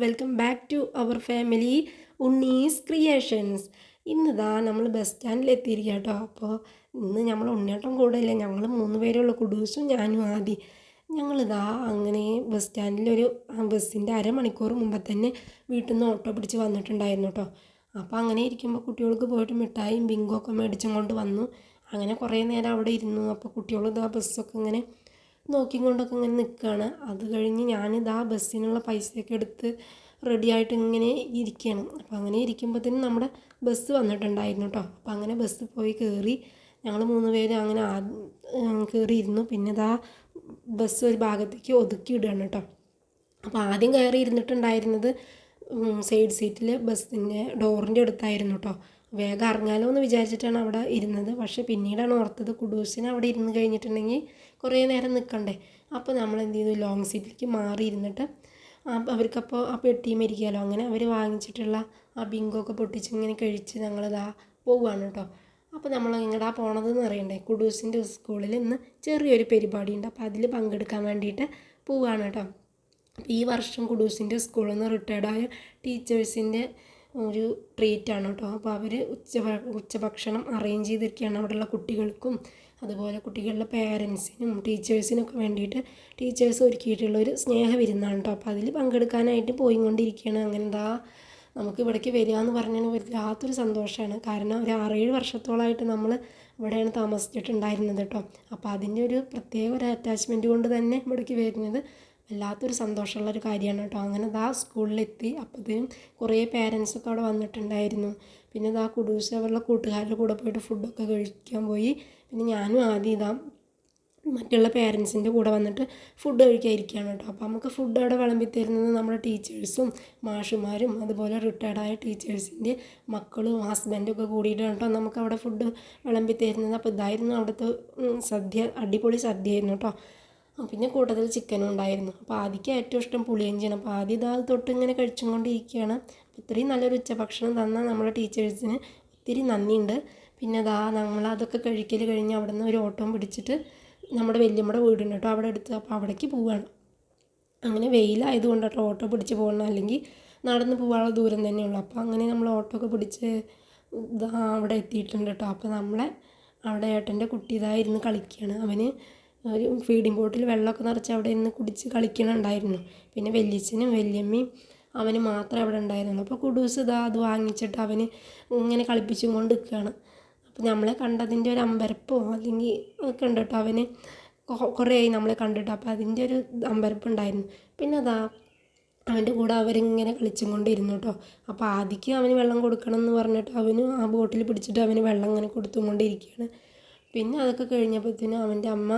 Welcome back to our family Unni's creations. ഇന്നിതാ നമ്മൾ bus സ്റ്റാൻഡിൽ എത്തിയിരിക്കുക കേട്ടോ. അപ്പോൾ ഇന്ന് നമ്മൾ ഉണ്ണിയേട്ടൻ കൂടെ ഇല്ല, ഞങ്ങൾ 3 പേരുള്ള കുഡൂസും ഞാനും ആദ്യം. ഞങ്ങളിതാ അങ്ങനെ ബസ് സ്റ്റാൻഡിലൊരു ബസ്സിൻ്റെ അരമണിക്കൂർ മുമ്പ് തന്നെ വീട്ടിൽ നിന്ന് ഓട്ടോ പിടിച്ച് വന്നിട്ടുണ്ടായിരുന്നു കേട്ടോ. അപ്പോൾ അങ്ങനെ ഇരിക്കുമ്പോൾ കുട്ടികൾക്ക് പോയിട്ട് മിഠായിയും ബിങ്കോ ഒക്കെ മേടിച്ചും കൊണ്ട് വന്നു. അങ്ങനെ കുറേ നേരം അവിടെ ഇരുന്നു. അപ്പോൾ കുട്ടികൾ ഇതാ ബസ്സൊക്കെ ഇങ്ങനെ നോക്കിക്കൊണ്ടൊക്കെ ഇങ്ങനെ നിൽക്കുകയാണ്. അത് കഴിഞ്ഞ് ഞാനിതാ ബസ്സിനുള്ള പൈസയൊക്കെ എടുത്ത് റെഡിയായിട്ട് ഇങ്ങനെ ഇരിക്കുകയാണ്. അപ്പോൾ അങ്ങനെ ഇരിക്കുമ്പോഴത്തേനും നമ്മുടെ ബസ് വന്നിട്ടുണ്ടായിരുന്നു കേട്ടോ. അപ്പോൾ അങ്ങനെ ബസ് പോയി കയറി ഞങ്ങൾ 3 പേര് അങ്ങനെ കയറിയിരുന്നു. പിന്നെ ഇതാ ബസ് ഒരു ഭാഗത്തേക്ക് ഒതുക്കി ഇടുകയാണ് കേട്ടോ. അപ്പോൾ ആദ്യം കയറി ഇരുന്നിട്ടുണ്ടായിരുന്നത് സൈഡ് സീറ്റിൽ ബസ്സിൻ്റെ ഡോറിൻ്റെ അടുത്തായിരുന്നു കേട്ടോ. വേഗം ഇറങ്ങാലോ എന്ന് വിചാരിച്ചിട്ടാണ് അവിടെ ഇരുന്നത്. പക്ഷേ പിന്നീടാണ് ഓർത്തത് കുഡൂസിന് അവിടെ ഇരുന്ന് കഴിഞ്ഞിട്ടുണ്ടെങ്കിൽ കുറേ നേരം നിൽക്കണ്ടേ. അപ്പോൾ നമ്മൾ എന്ത് ചെയ്തു, ലോങ് സീറ്റിലേക്ക് മാറി ഇരുന്നിട്ട് അവർക്കപ്പോൾ ആ പെട്ടിയും ഇരിക്കാമല്ലോ. അങ്ങനെ അവർ വാങ്ങിച്ചിട്ടുള്ള ആ ബിങ്കോ ഒക്കെ പൊട്ടിച്ച് ഇങ്ങനെ കഴിച്ച് ഞങ്ങളിതാ പോവുകയാണ് കേട്ടോ. അപ്പോൾ നമ്മൾ എങ്ങടാ പോണതെന്ന് അറിയണ്ടേ. കുഡൂസിൻ്റെ സ്കൂളിൽ ഇന്ന് ചെറിയൊരു പരിപാടി ഉണ്ട്. അപ്പോൾ അതിൽ പങ്കെടുക്കാൻ വേണ്ടിയിട്ട് പോവുകയാണ് കേട്ടോ. ഈ വർഷം കുഡൂസിൻ്റെ സ്കൂളിൽ നിന്ന് റിട്ടയർഡായ ടീച്ചേഴ്സിൻ്റെ ഒരു ട്രീറ്റാണ് കേട്ടോ. അപ്പോൾ അവർ ഉച്ചഭക്ഷണം അറേഞ്ച് ചെയ്തിരിക്കുകയാണ് അവിടെയുള്ള കുട്ടികൾക്കും അതുപോലെ കുട്ടികളുടെ പേരൻസിനും ടീച്ചേഴ്സിനൊക്കെ വേണ്ടിയിട്ട് ടീച്ചേഴ്സ് ഒരുക്കിയിട്ടുള്ളൊരു സ്നേഹവിരുന്നാണ് കേട്ടോ. അപ്പോൾ അതിൽ പങ്കെടുക്കാനായിട്ട് പോയിക്കൊണ്ടിരിക്കുകയാണ്. അങ്ങനെ എന്താ നമുക്ക് ഇവിടേക്ക് വരിക എന്ന് പറഞ്ഞാൽ വല്ലാത്തൊരു സന്തോഷമാണ്. കാരണം ഒരു 6-7 വർഷത്തോളമായിട്ട് നമ്മൾ ഇവിടെയാണ് താമസിച്ചിട്ടുണ്ടായിരുന്നത് കേട്ടോ. അപ്പോൾ അതിൻ്റെ ഒരു പ്രത്യേക ഒരു അറ്റാച്ച്മെൻറ്റ് കൊണ്ട് തന്നെ ഇവിടേക്ക് വരുന്നത് വല്ലാത്തൊരു സന്തോഷമുള്ളൊരു കാര്യമാണ് കേട്ടോ. അങ്ങനെ ഇതാ സ്കൂളിലെത്തി. അപ്പോഴത്തേനും കുറേ പേരൻസൊക്കെ അവിടെ വന്നിട്ടുണ്ടായിരുന്നു. പിന്നെ ഇതാ കുഡൂസ് അവരുടെ കൂട്ടുകാരുടെ കൂടെ പോയിട്ട് ഫുഡൊക്കെ കഴിക്കാൻ പോയി. പിന്നെ ഞാനും ആദ്യം ഇതാ മറ്റുള്ള പേരൻസിൻ്റെ കൂടെ വന്നിട്ട് ഫുഡ് കഴിക്കാതിരിക്കുകയാണ് കേട്ടോ. അപ്പോൾ നമുക്ക് ഫുഡ് അവിടെ വിളമ്പി തരുന്നത് നമ്മുടെ ടീച്ചേഴ്സും മാഷുമാരും അതുപോലെ റിട്ടയർഡായ ടീച്ചേഴ്സിൻ്റെ മക്കളും ഹസ്ബൻഡും ഒക്കെ കൂടിയിട്ടാണ് കേട്ടോ നമുക്ക് അവിടെ ഫുഡ് വിളമ്പി തരുന്നത്. അപ്പോൾ ഇതായിരുന്നു അവിടുത്തെ സദ്യ, അടിപൊളി സദ്യയായിരുന്നു കേട്ടോ. പിന്നെ കൂട്ടത്തിൽ ചിക്കനും ഉണ്ടായിരുന്നു. അപ്പോൾ ആദ്യക്ക് ഏറ്റവും ഇഷ്ടം പുളിയഞ്ചിയാണ്. അപ്പോൾ ആദ്യം ഇതാ തൊട്ട് ഇങ്ങനെ കഴിച്ചും കൊണ്ടിരിക്കുകയാണ്. അപ്പോൾ ഇത്രയും നല്ലൊരു ഉച്ചഭക്ഷണം തന്ന നമ്മുടെ ടീച്ചേഴ്സിന് ഒത്തിരി നന്ദിയുണ്ട്. പിന്നെ അതാ നമ്മൾ അതൊക്കെ കഴിക്കൽ കഴിഞ്ഞ് അവിടെ നിന്ന് ഒരു ഓട്ടോ പിടിച്ചിട്ട് നമ്മുടെ വല്യമ്മയുടെ വീടുണ്ട് കേട്ടോ അവിടെ അടുത്ത്. അപ്പോൾ അവിടേക്ക് പോവുകയാണ്. അങ്ങനെ വെയിലായതുകൊണ്ട് കേട്ടോ ഓട്ടോ പിടിച്ച് പോകണം, അല്ലെങ്കിൽ നടന്ന് പോകാനുള്ള ദൂരം തന്നെയുള്ളൂ. അപ്പോൾ അങ്ങനെ നമ്മൾ ഓട്ടോ ഒക്കെ പിടിച്ച് ഇതാ അവിടെ എത്തിയിട്ടുണ്ട് കേട്ടോ. അപ്പോൾ നമ്മളെ അവിടെ ഏട്ടൻ്റെ കുട്ടി ഇതായിരുന്നു കളിക്കുകയാണ്. അവന് ഒരു ഫീഡിങ് ബോട്ടിൽ വെള്ളമൊക്കെ നിറച്ച് അവിടെ നിന്ന് കുടിച്ച് കളിക്കണുണ്ടായിരുന്നു. പിന്നെ വല്യച്ഛനും വല്യമ്മയും അവന് മാത്രമേ അവിടെ ഉണ്ടായിരുന്നുള്ളൂ. അപ്പോൾ കുഡൂസ് ഇതാ അത് വാങ്ങിച്ചിട്ട് അവന് ഇങ്ങനെ കളിപ്പിച്ചും കൊണ്ട് നിൽക്കുകയാണ്. അപ്പോൾ നമ്മളെ കണ്ടതിൻ്റെ ഒരു അമ്പരപ്പോ അല്ലെങ്കിൽ ഒക്കെ ഉണ്ട് കേട്ടോ. അവന് കുറേ ആയി നമ്മളെ കണ്ടിട്ട്. അപ്പോൾ അതിൻ്റെ ഒരു അമ്പരപ്പ് ഉണ്ടായിരുന്നു. പിന്നെ അതാ അവൻ്റെ കൂടെ അവരിങ്ങനെ കളിച്ചും കൊണ്ടിരുന്നു കേട്ടോ. അപ്പോൾ ആദ്യക്ക് അവന് വെള്ളം കൊടുക്കണം എന്ന് പറഞ്ഞിട്ട് അവന് ആ ബോട്ടിൽ പിടിച്ചിട്ട് അവന് വെള്ളം ഇങ്ങനെ കൊടുത്തും കൊണ്ടിരിക്കുകയാണ്. പിന്നെ അതൊക്കെ കഴിഞ്ഞപ്പോഴത്തേനും അവൻ്റെ അമ്മ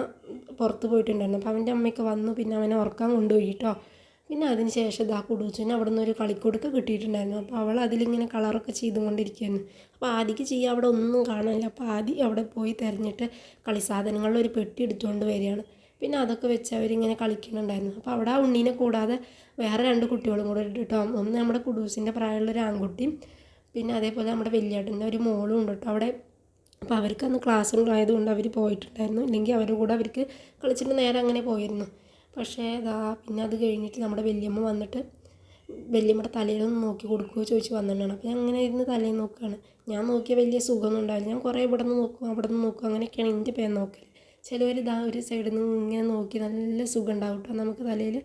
പുറത്ത് പോയിട്ടുണ്ടായിരുന്നു. അപ്പോൾ അവൻ്റെ അമ്മയൊക്കെ വന്നു. പിന്നെ അവനെ ഉറക്കാൻ കൊണ്ടുപോയി കേട്ടോ. പിന്നെ അതിന് ശേഷം ഇതാ കുഡൂസിന് അവിടെ നിന്ന് ഒരു കളിക്കൊടുക്ക കിട്ടിയിട്ടുണ്ടായിരുന്നു. അപ്പോൾ അവൾ അതിലിങ്ങനെ കളറൊക്കെ ചെയ്തുകൊണ്ടിരിക്കുകയായിരുന്നു. അപ്പോൾ ആദ്യക്ക് ചെയ്യാൻ അവിടെ ഒന്നും കാണാനില്ല. അപ്പോൾ ആദ്യം അവിടെ പോയി തിരഞ്ഞിട്ട് കളി സാധനങ്ങളുടെ ഒരു പെട്ടി എടുത്തുകൊണ്ട് വരികയാണ്. പിന്നെ അതൊക്കെ വെച്ച് അവരിങ്ങനെ കളിക്കുന്നുണ്ടായിരുന്നു. അപ്പോൾ അവിടെ ആ ഉണ്ണീനെ കൂടാതെ വേറെ 2 കുട്ടികളും കൂടെ ഇട്ടോ. ഒന്ന് നമ്മുടെ കുഡൂസിൻ്റെ പ്രായമുള്ളൊരു ആൺകുട്ടിയും പിന്നെ അതേപോലെ നമ്മുടെ വലിയേട്ടൻ്റെ ഒരു മോളും ഉണ്ട് കേട്ടോ അവിടെ. അപ്പോൾ അവർക്ക് അന്ന് ക്ലാസ് ഉണ്ടായതുകൊണ്ട് അവർ പോയിട്ടുണ്ടായിരുന്നു. ഇല്ലെങ്കിൽ അവരുടെ കൂടെ അവർക്ക് കളിച്ചിട്ട് നേരെ അങ്ങനെ പോയിരുന്നു. പക്ഷേ ഇതാ പിന്നെ അത് കഴിഞ്ഞിട്ട് നമ്മുടെ വല്യമ്മ വന്നിട്ട് വല്യമ്മയുടെ തലയിലൊന്ന് നോക്കി കൊടുക്കുകയോ ചോദിച്ച് വന്നിട്ടാണ്. അപ്പോൾ ഞാൻ അങ്ങനെ ഇരുന്ന് തലയിൽ നോക്കുകയാണ്. ഞാൻ നോക്കിയ വലിയ സുഖമൊന്നും ഉണ്ടാവില്ല. ഞാൻ കുറേ ഇവിടെ നിന്ന് നോക്കും അവിടെ നിന്ന് നോക്കും, അങ്ങനെയൊക്കെയാണ് എൻ്റെ പേര് നോക്കൽ. ചിലവർ ഇതാ ഒരു സൈഡിൽ നിന്ന് ഇങ്ങനെ നോക്കി നല്ല സുഖം ഉണ്ടാവും കേട്ടോ നമുക്ക് തലയിൽ.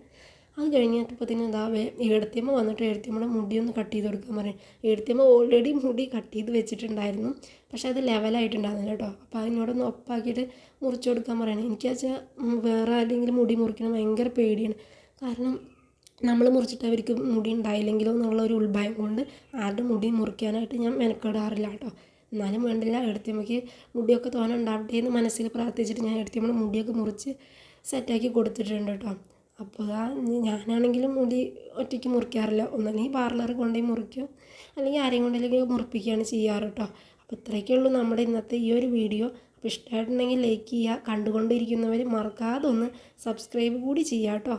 അത് കഴിഞ്ഞപ്പോഴത്തേനും ഇതാ ഏടത്തിയമ്മ വന്നിട്ട് ഏടത്തിയമ്മയുടെ മുടിയൊന്ന് കട്ട് ചെയ്ത് കൊടുക്കാൻ പറയും. ഏടത്തിയമ്മ ഓൾറെഡി മുടി കട്ട് ചെയ്ത് വെച്ചിട്ടുണ്ടായിരുന്നു, പക്ഷെ അത് ലെവലായിട്ടുണ്ടായിരുന്നില്ല കേട്ടോ. അപ്പോൾ അതിനോടൊന്ന് ഒപ്പാക്കിയിട്ട് മുറിച്ച് കൊടുക്കാൻ പറയണം. എനിക്ക് വെച്ചാൽ വേറെ ആരെങ്കിലും മുടി മുറിക്കണം ഭയങ്കര പേടിയാണ്. കാരണം നമ്മൾ മുറിച്ചിട്ട് അവർക്ക് മുടി ഉണ്ടായില്ലെങ്കിലോ എന്നുള്ള ഒരു ഉൾഭയം കൊണ്ട് ആരുടെ മുടി മുറിക്കാനായിട്ട് ഞാൻ മെനക്കെടാറില്ല കേട്ടോ. എന്നാലും വേണ്ടില്ല, ഏടത്തിയമ്മയ്ക്ക് മുടിയൊക്കെ തോനെ ഉണ്ടാവട്ടെ എന്ന് മനസ്സിൽ പ്രാർത്ഥിച്ചിട്ട് ഞാൻ ഏടത്തിയമ്മയുടെ മുടിയൊക്കെ മുറിച്ച് സെറ്റാക്കി കൊടുത്തിട്ടുണ്ട് കേട്ടോ. അപ്പോൾ ഞാനാണെങ്കിലും മുടി ഒറ്റയ്ക്ക് മുറിക്കാറില്ല. ഒന്നല്ലെങ്കിൽ പാർലർ കൊണ്ടുപോയി മുറിക്കും, അല്ലെങ്കിൽ ആരെയും കൊണ്ടെങ്കിലും മുറിപ്പിക്കുകയാണ് ചെയ്യാറ് കേട്ടോ. അപ്പോൾ ഇത്രയൊക്കെ ഉള്ളൂ നമ്മുടെ ഇന്നത്തെ ഈ ഒരു വീഡിയോ. അപ്പോൾ ഇഷ്ടമായിട്ടുണ്ടെങ്കിൽ ലൈക്ക് ചെയ്യുക. കണ്ടുകൊണ്ടിരിക്കുന്നവർ മറക്കാതെ ഒന്ന് സബ്സ്ക്രൈബ് കൂടി ചെയ്യുക കേട്ടോ.